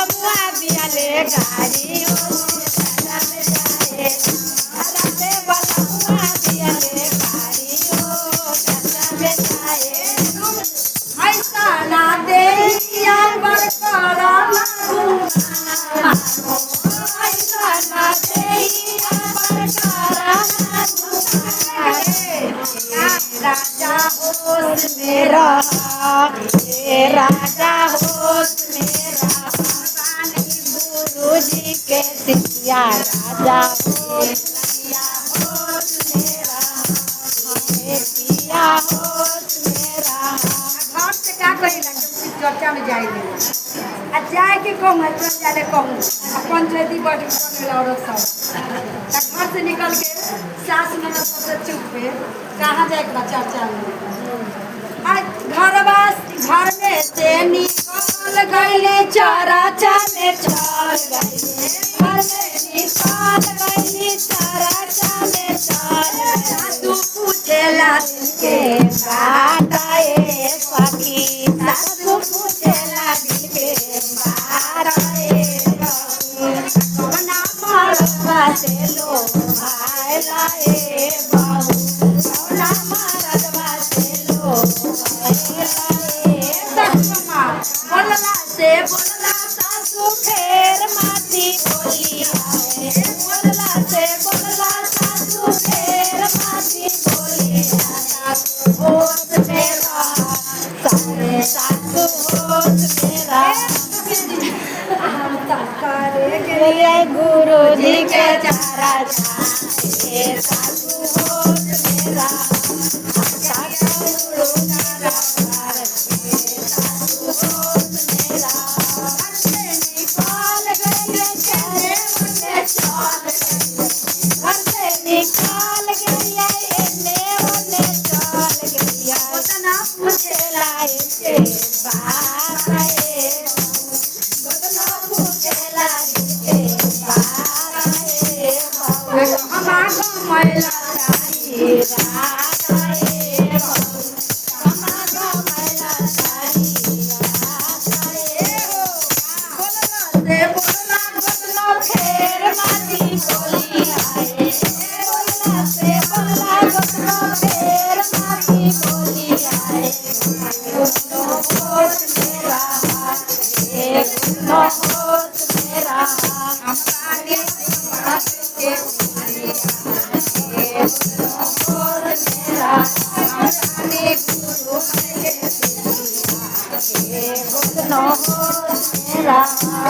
बलमुआ दियाले गाड़ी हो राजा बेचाए राते बलमुआ दियाले गाड़ी हो राजा बेचाए ऐसा ना देहिया पर करा ऐसा ना देहिया पर करा राजा होश में रहा राजा होश में रहा गुरु जी के सिया राजा होश में रहा पिया होश में रहा घर से का कही चर्चा में जाएंगे आ जाए के कहूँ तुरंत जाने कहूँ पंचायती बॉडी बने औरत सब घर से निकल के सास ननद सबसे चुप पे कहाँ जाए के चर्चा में घर में से निकल गईले चर्चा में चल गईले घर में निकल गईले चर्चा में चल तू पूछेला दिल के बात ए सखी तू पूछेला दिल के बात ए बना मरवा से लो भाई लाए बहु बना मरवा से लो बोलला सासू फेर माती बोली बोलला सासू फेर माती बोली सासू होश में रहा सासू होश में रहा गुरु जी के चारा जाए सासू होश में रहा निकाल गया एने ओने चल गया उतना पूछेला के बात ए उतना पूछेला के बात ए हमारा मैला सारी रात ए हमारा मैला सारी रात ए बोलला बोलला फेर माटी बोली आए फेर माटी बोली आए होश मेरा होश मेरा हमारे होश मेरा हमारे गुरु के होश मेरा